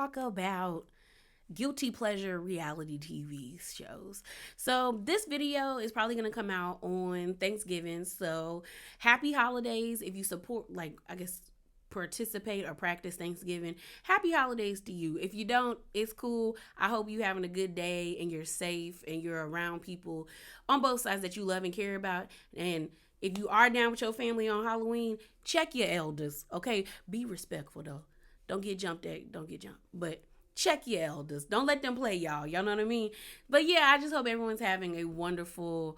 talk about guilty pleasure reality TV shows. So this video is probably going to come out on Thanksgiving. So happy holidays if you support, like, I guess, participate or practice Thanksgiving. Happy holidays to you. If you don't, it's cool. I hope you having a good day and you're safe and you're around people on both sides that you love and care about. And if you are down with your family on Halloween, check your elders. Okay, be respectful though. Don't get jumped at. Don't get jumped. But check your elders. Don't let them play y'all. Y'all know what I mean? But yeah, I just hope everyone's having a wonderful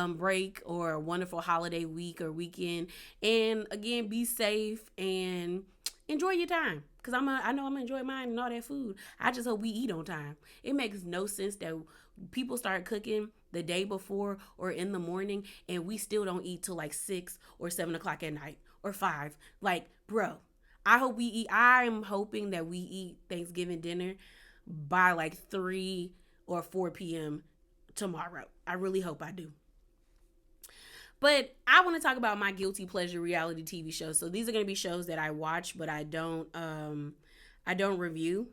break or a wonderful holiday week or weekend. And again, be safe and enjoy your time. Cause I know I'm gonna enjoy mine and all that food. I just hope we eat on time. It makes no sense that people start cooking the day before or in the morning and we still don't eat till like 6 or 7 o'clock at night or 5. Like, bro, I'm hoping that we eat Thanksgiving dinner by like 3 or 4 p.m. tomorrow. I really hope I do. But I want to talk about my guilty pleasure reality TV shows. So these are going to be shows that I watch, but I don't review.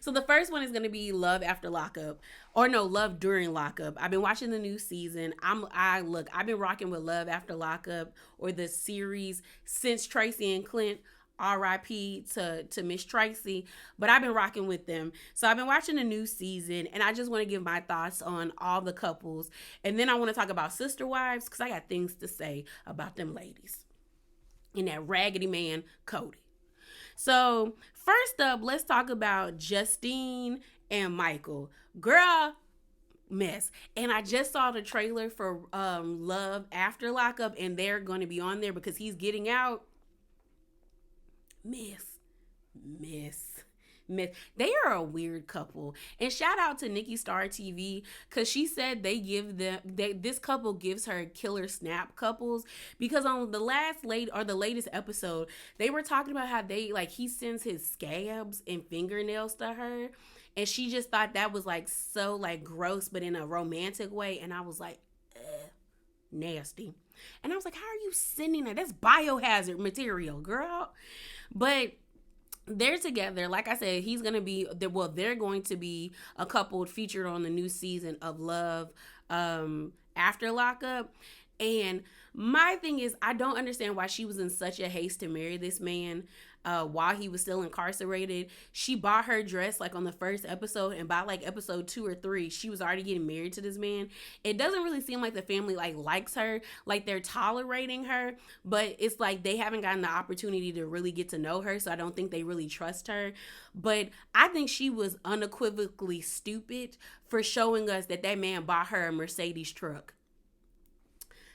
So the first one is going to be Love After Lockup, or no, Love During Lockup. I've been watching the new season. I've been rocking with Love After Lockup or the series since Tracy and Clint. R.I.P. to Miss Tracy, but I've been rocking with them. So I've been watching the new season, and I just want to give my thoughts on all the couples, and then I want to talk about Sister Wives because I got things to say about them ladies and that raggedy man Cody. So first up, let's talk about Justine and Michael. Girl, mess. And I just saw the trailer for Love After Lockup, and they're going to be on there because he's getting out. Miss. They are a weird couple. And shout out to Nikki Star TV because she said this couple gives her killer snap couples because on the latest episode, they were talking about how he sends his scabs and fingernails to her. And she just thought that was like so like gross, but in a romantic way. And I was like, nasty. And I was like, how are you sending that? That's biohazard material, girl. But they're together. Like I said, they're going to be a couple featured on the new season of Love After Lockup. And my thing is, I don't understand why she was in such a haste to marry this man while he was still incarcerated. She bought her dress like on the first episode, and by like episode 2 or 3, she was already getting married to this man. It doesn't really seem like the family like likes her, like they're tolerating her, but it's like they haven't gotten the opportunity to really get to know her, so I don't think they really trust her. But I think she was unequivocally stupid for showing us that man bought her a Mercedes truck.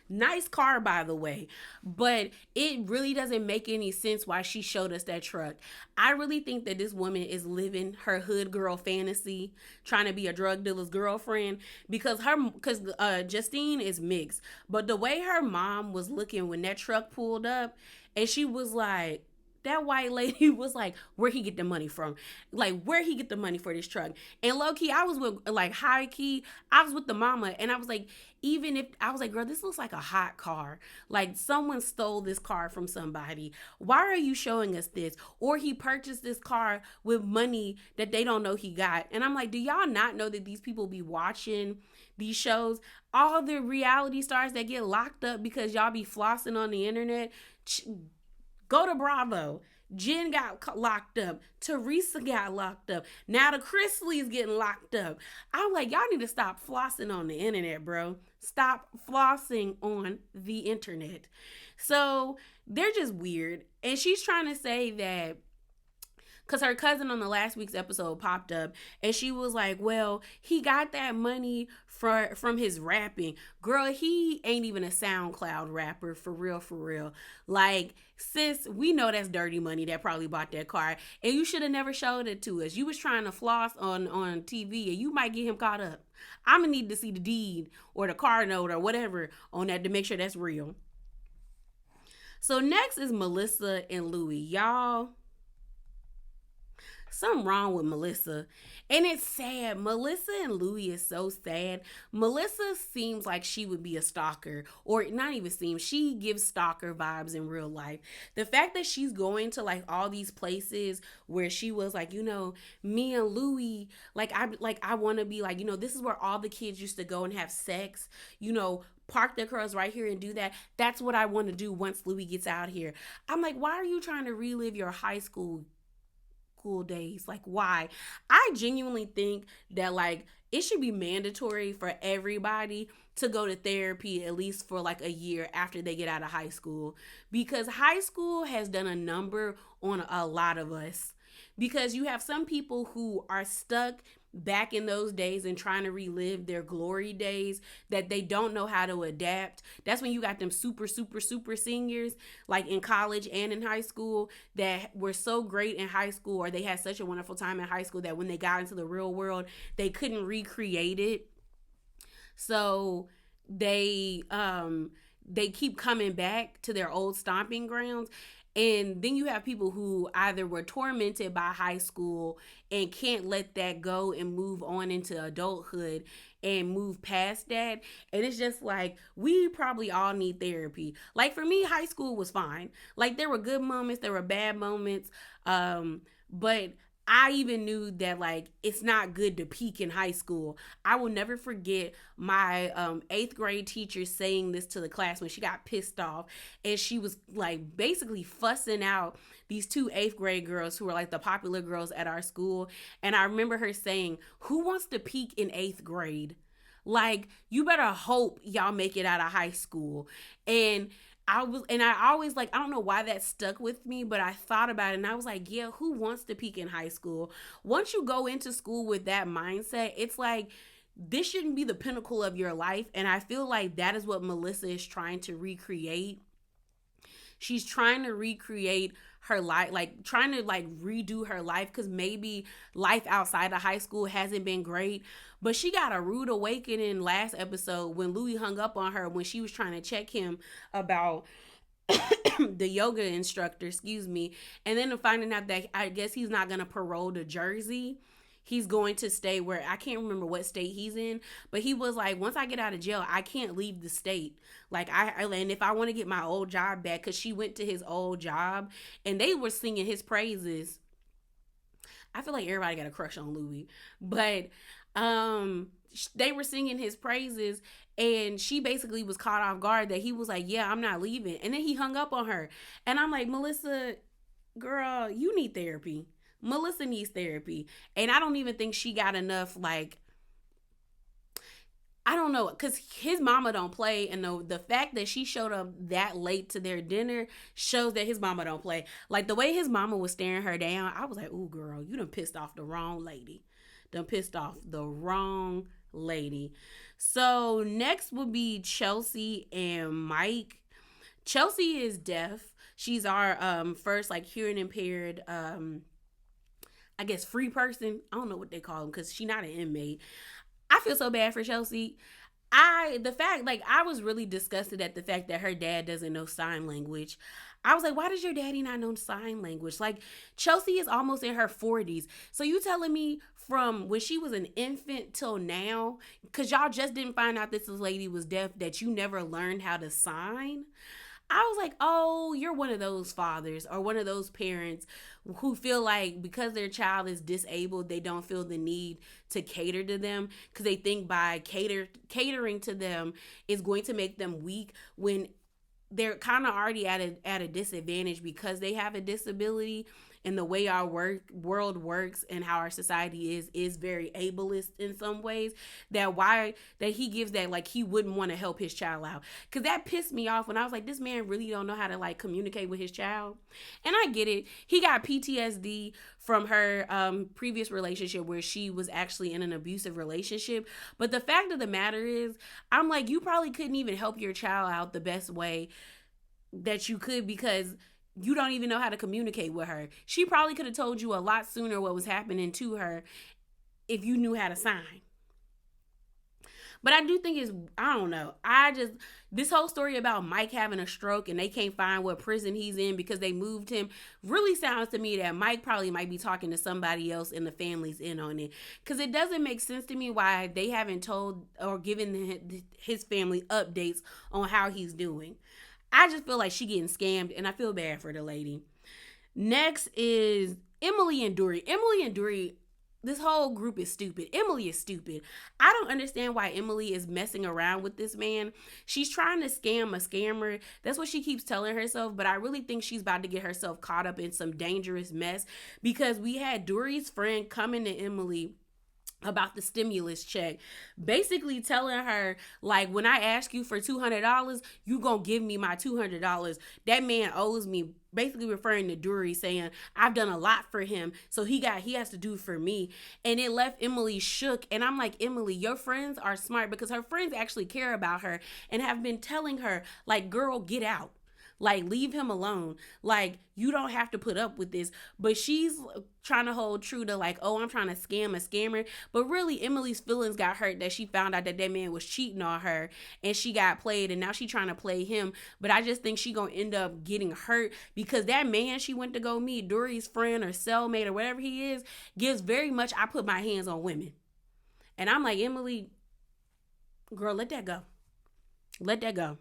Nice car, by the way, but it really doesn't make any sense why she showed us that truck. I really think that this woman is living her hood girl fantasy, trying to be a drug dealer's girlfriend because Justine is mixed, but the way her mom was looking when that truck pulled up, and she was like, that white lady was like, where he get the money from? Like, where he get the money for this truck? And low key, I was with, like, high key, I was with the mama, and I was like, girl, this looks like a hot car. Like, someone stole this car from somebody. Why are you showing us this? Or he purchased this car with money that they don't know he got. And I'm like, do y'all not know that these people be watching these shows? All the reality stars that get locked up because y'all be flossing on the internet, go to Bravo. Jen got locked up. Teresa got locked up. Now the Chrisleys getting locked up. I'm like, y'all need to stop flossing on the internet, bro. Stop flossing on the internet. So they're just weird. And she's trying to say that because her cousin on the last week's episode popped up and she was like, well, he got that money from his rapping. Girl, he ain't even a SoundCloud rapper, for real. Like, sis, we know that's dirty money that probably bought that car. And you should have never showed it to us. You was trying to floss on TV and you might get him caught up. I'm going to need to see the deed or the car note or whatever on that to make sure that's real. So next is Melissa and Louis. Y'all, something wrong with Melissa. And it's sad. Melissa and Louis is so sad. Melissa seems like she would be a stalker, or not even seems, she gives stalker vibes in real life. The fact that she's going to like all these places where she was like, me and Louis, like I want to be like, this is where all the kids used to go and have sex, park their cars right here and do that. That's what I want to do once Louis gets out here. I'm like, why are you trying to relive your high school days? Like, why? I genuinely think that like it should be mandatory for everybody to go to therapy at least for like a year after they get out of high school, because high school has done a number on a lot of us. Because you have some people who are stuck back in those days and trying to relive their glory days, that they don't know how to adapt. That's when you got them super, super, super seniors, like in college and in high school, that were so great in high school, or they had such a wonderful time in high school, that when they got into the real world, they couldn't recreate it. So they keep coming back to their old stomping grounds. And then you have people who either were tormented by high school and can't let that go and move on into adulthood and move past that. And it's just like, we probably all need therapy. Like for me, high school was fine. Like there were good moments, there were bad moments. But I even knew that like it's not good to peak in high school. I will never forget my eighth grade teacher saying this to the class when she got pissed off, and she was like basically fussing out these two eighth grade girls who were like the popular girls at our school. And I remember her saying, "Who wants to peak in eighth grade? Like, you better hope y'all make it out of high school." And I always like, I don't know why that stuck with me, but I thought about it and I was like, yeah, who wants to peak in high school? Once you go into school with that mindset, it's like, this shouldn't be the pinnacle of your life. And I feel like that is what Melissa is trying to recreate. She's trying to recreate her life, like trying to like redo her life, because maybe life outside of high school hasn't been great. But she got a rude awakening last episode when Louis hung up on her when she was trying to check him about the yoga instructor, excuse me. And then finding out that I guess he's not going to parole to Jersey. He's going to stay where, I can't remember what state he's in, but he was like, once I get out of jail, I can't leave the state. Like and if I want to get my old job back, because she went to his old job and they were singing his praises. I feel like everybody got a crush on Louis, but they were singing his praises, and she basically was caught off guard that he was like, yeah, I'm not leaving. And then he hung up on her. And I'm like, Melissa, girl, you need therapy. Melissa needs therapy. And I don't even think she got enough, like, I don't know, because his mama don't play, and the fact that she showed up that late to their dinner shows that his mama don't play. Like, the way his mama was staring her down, I was like, ooh, girl, you done pissed off the wrong lady. Done pissed off the wrong lady. So next would be Chelsea and Mike. Chelsea is deaf. She's our first, like, hearing impaired, I guess, free person. I don't know what they call them, because she's not an inmate. I feel so bad for Chelsea. I was really disgusted at the fact that her dad doesn't know sign language. I was like, why does your daddy not know sign language? Like, Chelsea is almost in her 40s. So you telling me from when she was an infant till now, because y'all just didn't find out this lady was deaf, that you never learned how to sign? I was like, oh, you're one of those fathers or one of those parents who feel like because their child is disabled, they don't feel the need to cater to them, because they think by catering to them is going to make them weak, when they're kind of already at a disadvantage because they have a disability. And the way our world works and how our society is very ableist in some ways, that he gives that, like, he wouldn't want to help his child out. Because that pissed me off when I was like, this man really don't know how to, like, communicate with his child. And I get it. He got PTSD from her previous relationship where she was actually in an abusive relationship. But the fact of the matter is, I'm like, you probably couldn't even help your child out the best way that you could, because you don't even know how to communicate with her. She probably could have told you a lot sooner what was happening to her if you knew how to sign. But I do think it's, I don't know. I just, this whole story about Mike having a stroke and they can't find what prison he's in because they moved him really sounds to me that Mike probably might be talking to somebody else and the family's in on it. Because it doesn't make sense to me why they haven't told or given his family updates on how he's doing. I just feel like she getting scammed and I feel bad for the lady. Next is Emily and Dory. Emily and Dory, this whole group is stupid. Emily is stupid. I don't understand why Emily is messing around with this man. She's trying to scam a scammer. That's what she keeps telling herself, but I really think she's about to get herself caught up in some dangerous mess because we had Dory's friend coming to Emily about the stimulus check, basically telling her, like, when I ask you for $200, you gonna give me my $200. That man owes me, basically referring to Dury, saying I've done a lot for him, so he has to do for me. And it left Emily shook. And I'm like, Emily, your friends are smart, because her friends actually care about her and have been telling her, like, girl, get out. Like, leave him alone. Like, you don't have to put up with this. But she's trying to hold true to, like, oh, I'm trying to scam a scammer. But really, Emily's feelings got hurt that she found out that that man was cheating on her and she got played, and now she's trying to play him. But I just think she gonna end up getting hurt because that man she went to go meet, Dory's friend or cellmate or whatever he is, gives very much, I put my hands on women. And I'm like, Emily, girl, let that go. Let that go.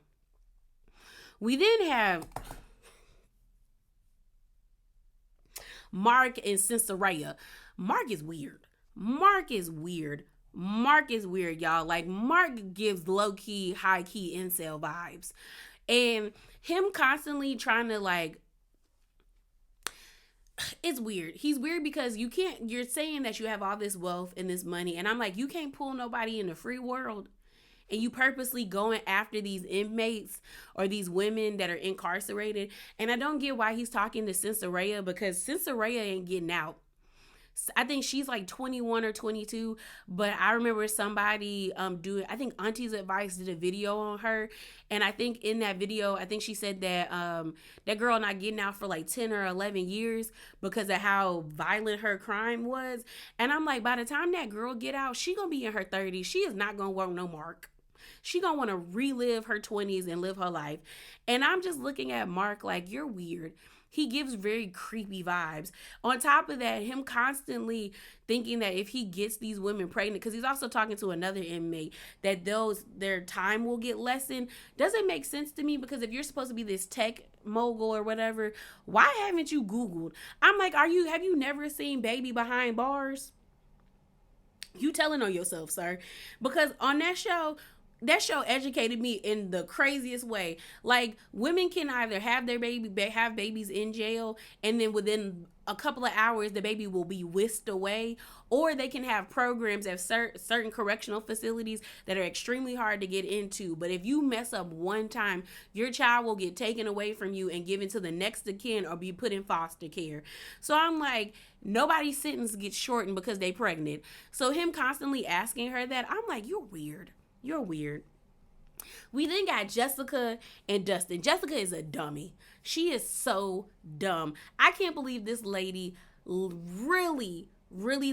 We then have Mark and Cincinnati. Mark is weird. Mark is weird. Mark is weird, y'all. Like, Mark gives low-key, high-key incel vibes. And him constantly trying to, like, it's weird. He's weird because you're saying that you have all this wealth and this money, and I'm like, you can't pull nobody in the free world. And you purposely going after these inmates or these women that are incarcerated. And I don't get why he's talking to Cincinnati, because Cincinnati ain't getting out. I think she's like 21 or 22, but I remember somebody I think Auntie's Advice did a video on her, and I think in that video, I think she said that that girl not getting out for like 10 or 11 years because of how violent her crime was. And I'm like, by the time that girl get out, she gonna be in her 30s. She is not gonna want no Mark. She gonna want to relive her 20s and live her life. And I'm just looking at Mark like, you're weird. He gives very creepy vibes. On top of that, him constantly thinking that if he gets these women pregnant, because he's also talking to another inmate, that their time will get lessened, doesn't make sense to me. Because if you're supposed to be this tech mogul or whatever, why haven't you Googled? I'm like, have you never seen Baby Behind Bars? You telling on yourself, sir. Because on that show educated me in the craziest way. Like, women can either have have babies in jail, and then within a couple of hours the baby will be whisked away, or they can have programs at certain correctional facilities that are extremely hard to get into. But if you mess up one time, your child will get taken away from you and given to the next of kin or be put in foster care. So I'm like, nobody's sentence gets shortened because they pregnant. So him constantly asking her that, I'm like, you're weird. You're weird. We then got Jessica and Dustin. Jessica is a dummy. She is so dumb. I can't believe this lady really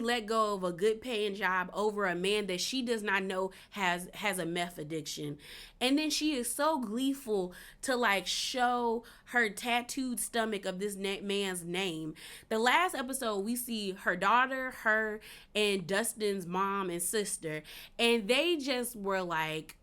let go of a good paying job over a man that she does not know has a meth addiction. And then she is so gleeful to, like, show her tattooed stomach of this man's name. The last episode, we see her daughter, her, and Dustin's mom and sister, and they just were like,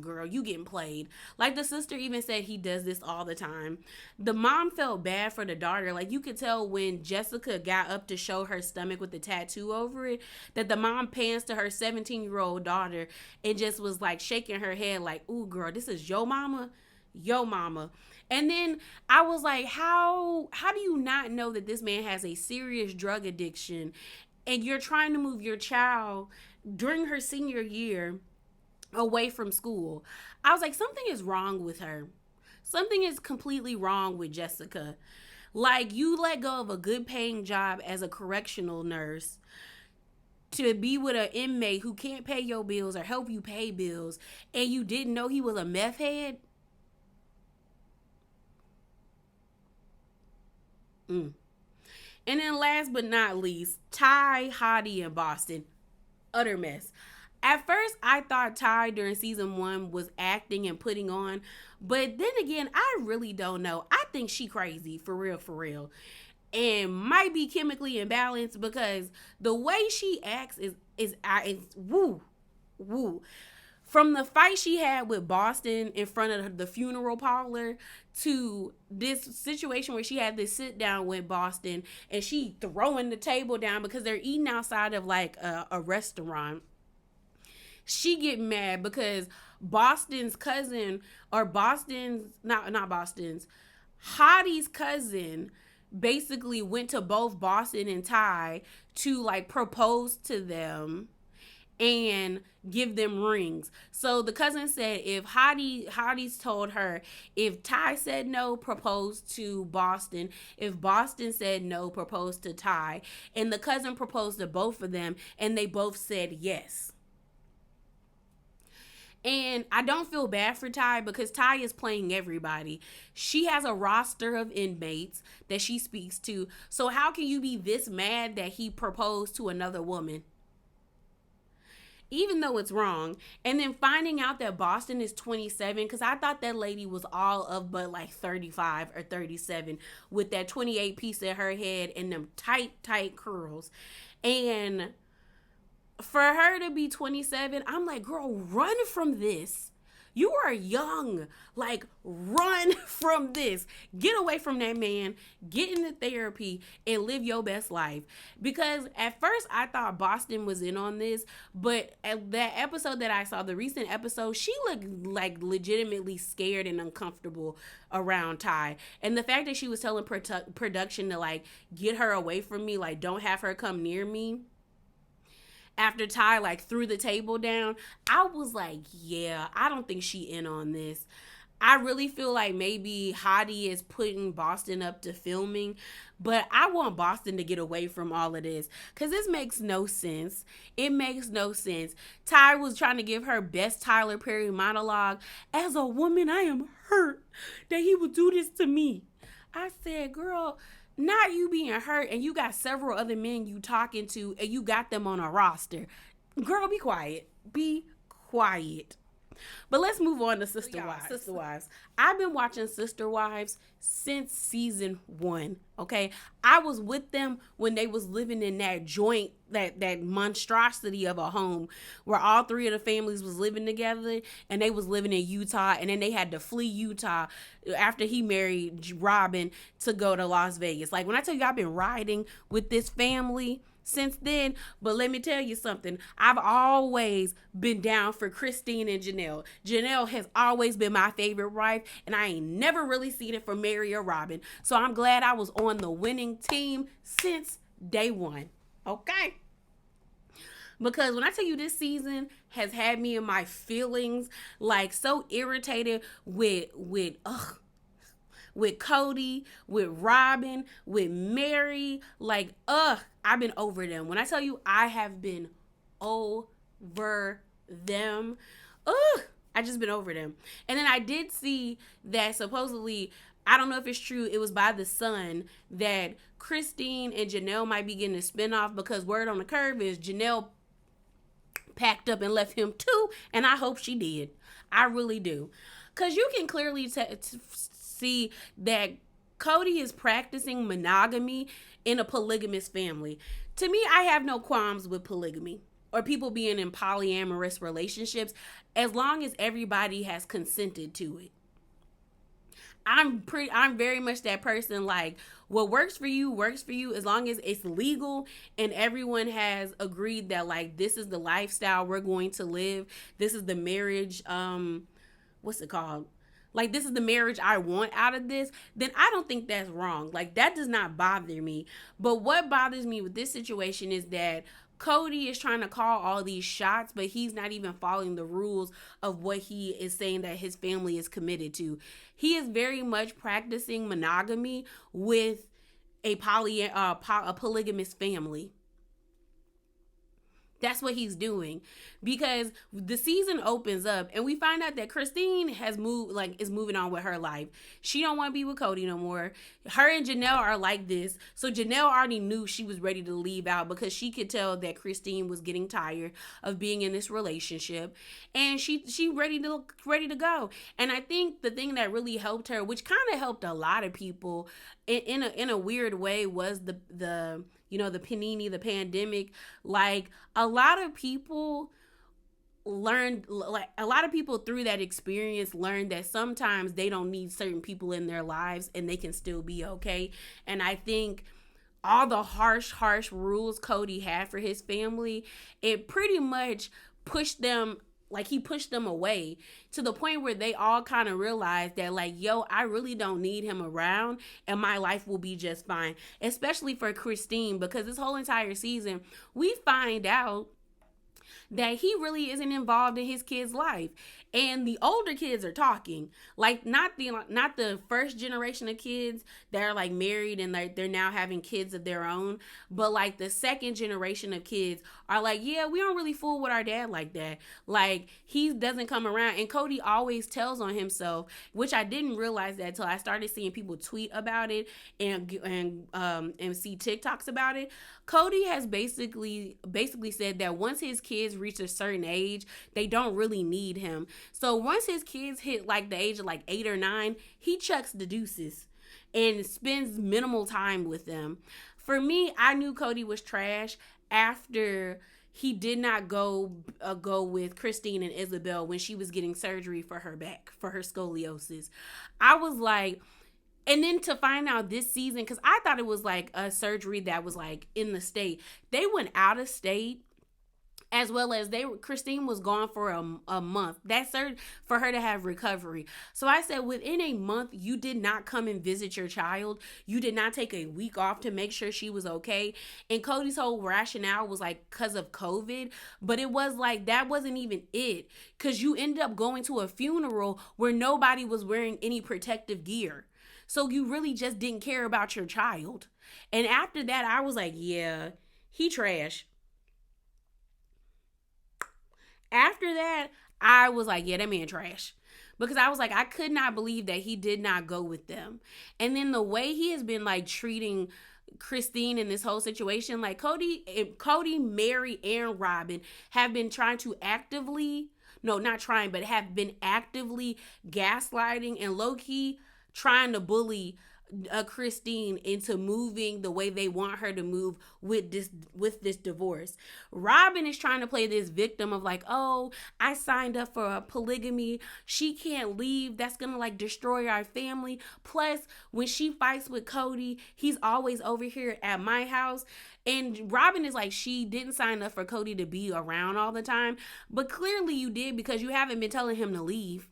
girl, you getting played. Like, the sister even said he does this all the time. The mom felt bad for the daughter. Like, you could tell when Jessica got up to show her stomach with the tattoo over it, that the mom pans to her 17-year-old daughter and just was like shaking her head like, ooh, girl, this is your mama? Yo mama. And then I was like, how do you not know that this man has a serious drug addiction, and you're trying to move your child during her senior year away from school? I was like, something is wrong with her. Something is completely wrong with Jessica. Like, you let go of a good paying job as a correctional nurse to be with an inmate who can't pay your bills or help you pay bills, and you didn't know he was a meth head? And then last but not least, Ty, Hottie, and Boston. Utter mess. At first, I thought Ty during season 1 was acting and putting on, but then again, I really don't know. I think she crazy for real, for real, and might be chemically imbalanced because the way she acts is woo woo. From the fight she had with Boston in front of the funeral parlor to this situation where she had this sit down with Boston and she throwing the table down because they're eating outside of like a restaurant. She get mad because Boston's cousin, or Boston's not Boston's, Hottie's cousin basically went to both Boston and Ty to like propose to them and give them rings. So the cousin said if Hottie's told her if Ty said no, propose to Boston. If Boston said no, propose to Ty. And the cousin proposed to both of them and they both said yes. And I don't feel bad for Ty because Ty is playing everybody. She has a roster of inmates that she speaks to. So how can you be this mad that he proposed to another woman? Even though it's wrong. And then finding out that Boston is 27, because I thought that lady was all of but like 35 or 37 with that 28 piece in her head and them tight curls. And for her to be 27, I'm like, girl, run from this. You are young. Like, run from this. Get away from that man. Get into therapy and live your best life. Because at first I thought Boston was in on this, but at that episode that I saw, the recent episode, she looked like legitimately scared and uncomfortable around Ty. And the fact that she was telling production to like get her away from me, like don't have her come near me, after Ty like threw the table down, I was like, yeah, I don't think she in on this. I really feel like maybe Hottie is putting Boston up to filming, but I want Boston to get away from all of this because this makes no sense. It makes no sense. Ty was trying to give her best Tyler Perry monologue. As a woman, I am hurt that he would do this to me. I said, girl, not you being hurt and you got several other men you talking to and you got them on a roster. Girl, be quiet. Be quiet. But let's move on to Sister Wives. Sister Wives. I've been watching Sister Wives since season 1. Okay, I was with them when they was living in that joint, that monstrosity of a home where all three of the families was living together, and they was living in Utah, and then they had to flee Utah after he married Robin to go to Las Vegas. Like when I tell you, I've been riding with this family since then. But let me tell you something. I've always been down for Christine and Janelle. Janelle has always been my favorite wife, and I ain't never really seen it for Mary or Robin. So I'm glad I was on the winning team since day one. Okay? Because when I tell you this season has had me in my feelings, like so irritated with Cody, with Robin, with Mary, like, I've been over them. When I tell you I have been over them, I just been over them. And then I did see that supposedly, I don't know if it's true, it was by the Sun that Christine and Janelle might be getting a spinoff because word on the curve is Janelle packed up and left him too, and I hope she did. I really do. Because you can clearly see that Cody is practicing monogamy in a polygamous family. To me, I have no qualms with polygamy or people being in polyamorous relationships as long as everybody has consented to it. I'm very much that person, like, what works for you as long as it's legal and everyone has agreed that, like, this is the lifestyle we're going to live. This is the marriage, what's it called? Like, this is the marriage I want out of this, then I don't think that's wrong. Like, that does not bother me. But what bothers me with this situation is that Cody is trying to call all these shots, but he's not even following the rules of what he is saying that his family is committed to. He is very much practicing monogamy with a polygamous family. That's what he's doing, because the season opens up and we find out that Christine has moved, like, is moving on with her life. She don't want to be with Cody no more. Her and Janelle are like this. So Janelle already knew she was ready to leave out because she could tell that Christine was getting tired of being in this relationship, and she ready to go. And I think the thing that really helped her, which kind of helped a lot of people in a weird way, was the the panini, the pandemic. Like, a lot of people learned, like, a lot of people through that experience learned that sometimes they don't need certain people in their lives and they can still be okay. And I think all the harsh rules Cody had for his family, it pretty much pushed them, like, he pushed them away to the point where they all kind of realized that, like, yo, I really don't need him around and my life will be just fine. Especially for Christine, because this whole entire season we find out that he really isn't involved in his kid's life. And the older kids are talking, like, not the first generation of kids that are, like, married and they're now having kids of their own, but like the second generation of kids are like, yeah, we don't really fool with our dad like that. Like, he doesn't come around. And Cody always tells on himself, which I didn't realize that until I started seeing people tweet about it and see TikToks about it. Cody has basically said that once his kids reach a certain age, they don't really need him. So once his kids hit, like, the age of, like, 8 or 9, he chucks the deuces and spends minimal time with them. For me, I knew Cody was trash after he did not go with Christine and Isabel when she was getting surgery for her back, for her scoliosis. I was like, and then to find out this season, because I thought it was like a surgery that was, like, in the state. They went out of state, as well as Christine was gone for a month. That's for her to have recovery. So I said, within a month, you did not come and visit your child. You did not take a week off to make sure she was okay. And Cody's whole rationale was, like, because of COVID. But it was like, that wasn't even it. Because you ended up going to a funeral where nobody was wearing any protective gear. So you really just didn't care about your child. And after that, I was like, yeah, he trash. After that, I was like, yeah, that man trash. Because I was like, I could not believe that he did not go with them. And then the way he has been, like, treating Christine in this whole situation, like, Cody, Mary, and Robin have been trying to actively, no, not trying, but have been actively gaslighting and low-key trying to bully Christine into moving the way they want her to move with this divorce. Robin is trying to play this victim of, like, oh, I signed up for a polygamy. She can't leave. That's gonna, like, destroy our family. Plus, when she fights with Cody, he's always over here at my house. And Robin is like, she didn't sign up for Cody to be around all the time. But clearly you did, because you haven't been telling him to leave.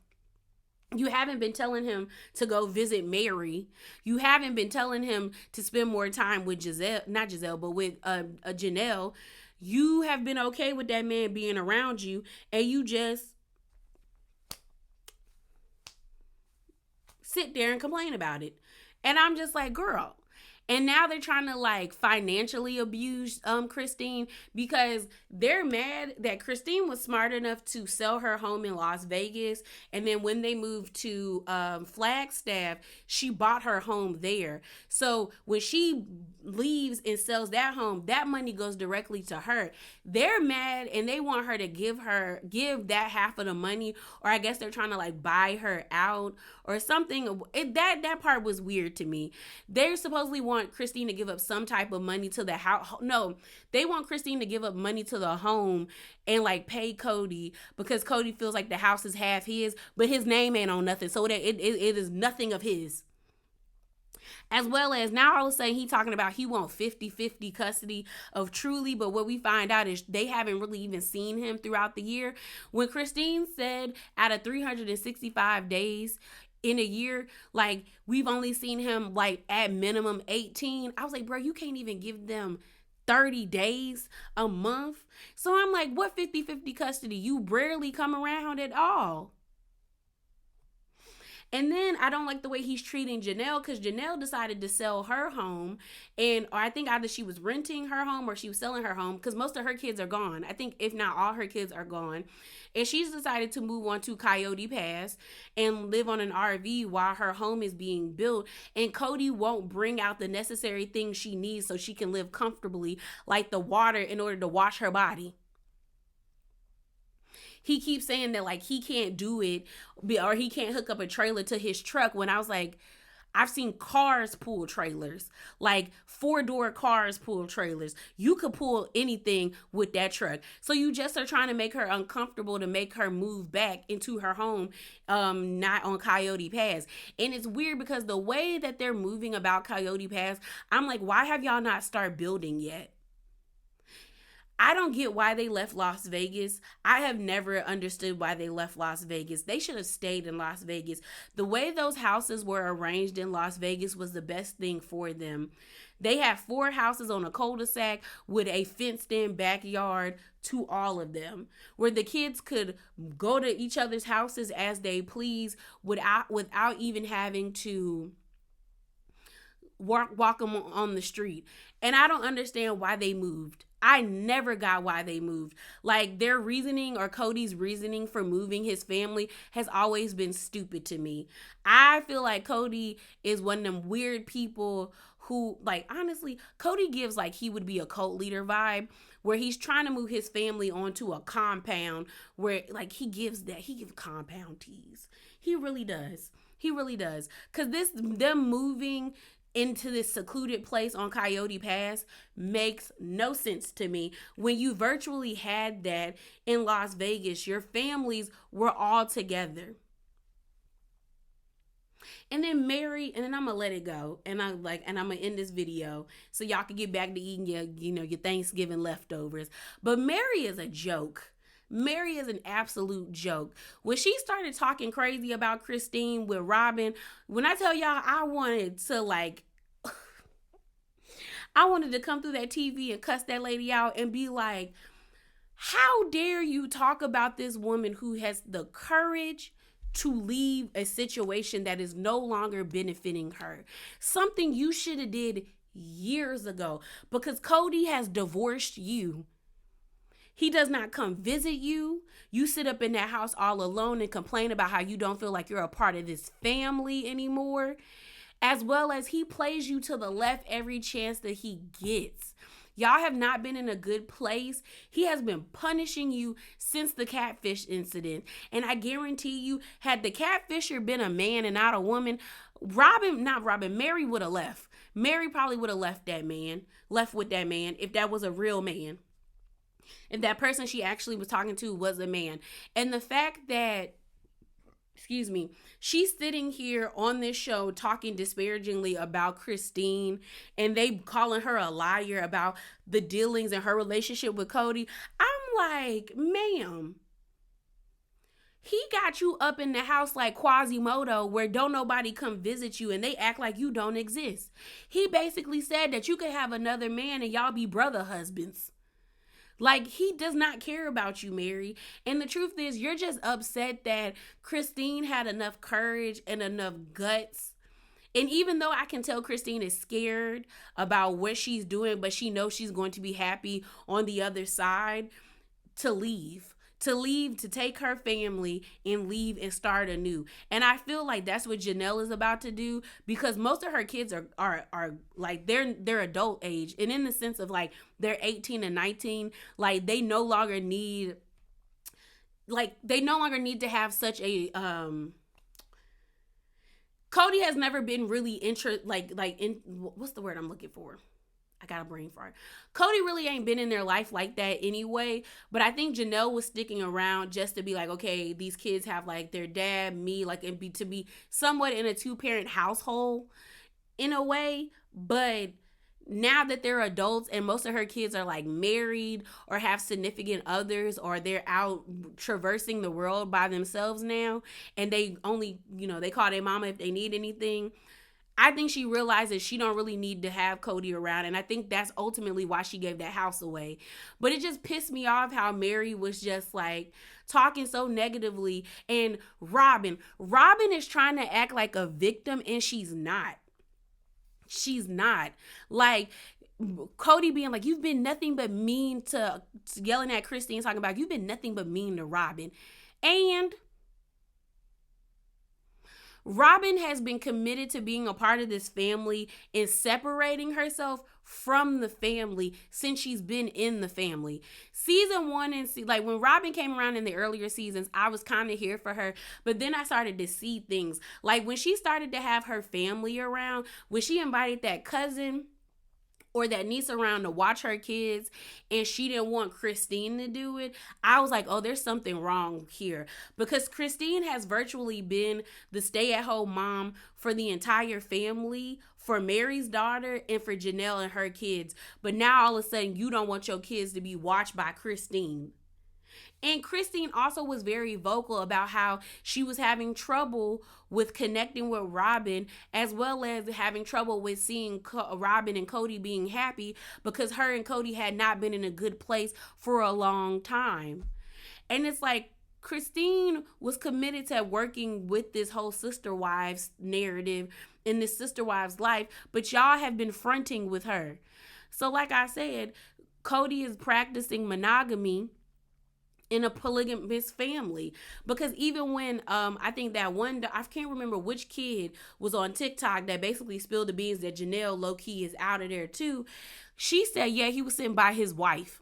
You haven't been telling him to go visit Mary. You haven't been telling him to spend more time with not Giselle, but with Janelle. You have been okay with that man being around you, and you just sit there and complain about it. And I'm just like, girl. And now they're trying to, like, financially abuse Christine, because they're mad that Christine was smart enough to sell her home in Las Vegas. And then when they moved to Flagstaff, she bought her home there. So when she leaves and sells that home, that money goes directly to her. They're mad and they want her to give that half of the money, or I guess they're trying to, like, buy her out or something. That part was weird to me. They're supposedly want Christine to give up some type of money to the house. No, they want Christine to give up money to the home and, like, pay Cody, because Cody feels like the house is half his, but his name ain't on nothing, so that it is nothing of his. As well as now all of a sudden he talking about he want 50-50 custody of Truly, but what we find out is they haven't really even seen him throughout the year. When Christine said out of 365 days in a year, like, we've only seen him, like, at minimum 18. I was like, bro, you can't even give them 30 days a month. So I'm like, what 50-50 custody? You rarely come around at all. And then I don't like the way he's treating Janelle, because Janelle decided to sell her home. And or I think either she was renting her home or she was selling her home, because most of her kids are gone. I think if not all her kids are gone. And she's decided to move on to Coyote Pass and live on an RV while her home is being built. And Cody won't bring out the necessary things she needs so she can live comfortably, like the water in order to wash her body. He keeps saying that like he can't do it, or he can't hook up a trailer to his truck, when I was like, I've seen cars pull trailers, like 4-door cars pull trailers. You could pull anything with that truck. So you just are trying to make her uncomfortable to make her move back into her home, not on Coyote Pass. And it's weird because the way that they're moving about Coyote Pass, I'm like, why have y'all not started building yet? I don't get why they left Las Vegas. I have never understood why they left Las Vegas. They should have stayed in Las Vegas. The way those houses were arranged in Las Vegas was the best thing for them. They have 4 houses on a cul-de-sac with a fenced-in backyard to all of them, where the kids could go to each other's houses as they please without even having to walk them on the street. And I don't understand why they moved. I never got why they moved. Like, their reasoning, or Cody's reasoning for moving his family, has always been stupid to me. I feel like Cody is one of them weird people who, like, honestly, Cody gives like he would be a cult leader vibe, where he's trying to move his family onto a compound where, like, he gives compound teas. He really does. He really does. Because them moving into this secluded place on Coyote Pass makes no sense to me, when you virtually had that in Las Vegas. Your families were all together. And then Mary, and then I'm gonna let it go, and I'm gonna end this video so y'all can get back to eating your Thanksgiving leftovers. But Mary is a joke. Mary is an absolute joke. When she started talking crazy about Christine with Robin, when I tell y'all, I wanted to come through that TV and cuss that lady out and be like, how dare you talk about this woman who has the courage to leave a situation that is no longer benefiting her? Something you should have did years ago, because Cody has divorced you. He does not come visit you. You sit up in that house all alone and complain about how you don't feel like you're a part of this family anymore. As well as he plays you to the left every chance that he gets. Y'all have not been in a good place. He has been punishing you since the catfish incident. And I guarantee you, had the catfisher been a man and not a woman, Mary would have left. Mary probably would have left with that man, if that was a real man. If that person she actually was talking to was a man. And the fact that, she's sitting here on this show talking disparagingly about Christine, and they calling her a liar about the dealings in her relationship with Cody. I'm like, ma'am, he got you up in the house like Quasimodo, where don't nobody come visit you and they act like you don't exist. He basically said that you could have another man and y'all be brother husbands. Like, he does not care about you, Mary. And the truth is, you're just upset that Christine had enough courage and enough guts. And even though I can tell Christine is scared about what she's doing, but she knows she's going to be happy on the other side, to leave, to take her family and leave and start anew. And I feel like that's what Janelle is about to do, because most of her kids are like, they're adult age, and in the sense of like they're 18 and 19, like they no longer need to have such a Cody has never been really what's the word I'm looking for? I got a brain fart. Cody really ain't been in their life like that anyway. But I think Janelle was sticking around just to be like, okay, these kids have like their dad, me, like, and to be somewhat in a 2-parent household in a way. But now that they're adults and most of her kids are like married or have significant others, or they're out traversing the world by themselves now, and they only, they call their mama if they need anything. I think she realizes she don't really need to have Cody around, and I think that's ultimately why she gave that house away. But it just pissed me off how Mary was just like talking so negatively. And Robin is trying to act like a victim, and she's not. She's not. Like, Cody being like, you've been nothing but mean to yelling at Christine, talking about you've been nothing but mean to Robin. And Robin has been committed to being a part of this family and separating herself from the family since she's been in the family. Season 1 and like when Robin came around in the earlier seasons, I was kind of here for her, but then I started to see things like when she started to have her family around, when she invited that cousin or that niece around to watch her kids and she didn't want Christine to do it, I was like, oh, there's something wrong here. Because Christine has virtually been the stay-at-home mom for the entire family, for Mary's daughter and for Janelle and her kids. But now all of a sudden you don't want your kids to be watched by Christine. And Christine also was very vocal about how she was having trouble with connecting with Robin, as well as having trouble with seeing Robin and Cody being happy because her and Cody had not been in a good place for a long time. And it's like Christine was committed to working with this whole sister wives narrative in this sister wives life, but y'all have been fronting with her. So like I said, Cody is practicing monogamy in a polygamous family, because even when I think that one, I can't remember which kid was on TikTok that basically spilled the beans that Janelle low-key is out of there too. She said, yeah, he was sitting by his wife.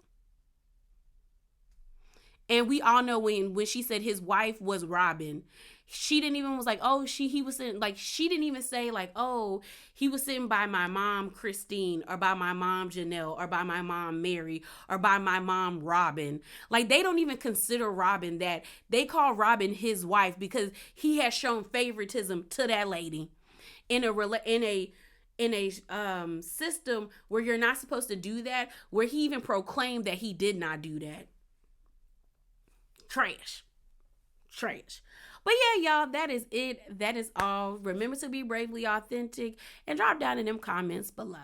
And we all know when she said his wife was Robin, she didn't even was like, oh, he was sitting, like, she didn't even say like, oh, he was sitting by my mom Christine, or by my mom Janelle, or by my mom Mary, or by my mom Robin. Like, they don't even consider Robin that. They call Robin his wife because he has shown favoritism to that lady in a system where you're not supposed to do that, where he even proclaimed that he did not do that. Trash. But yeah, y'all, that is it. That is all. Remember to be bravely authentic and drop down in them comments below.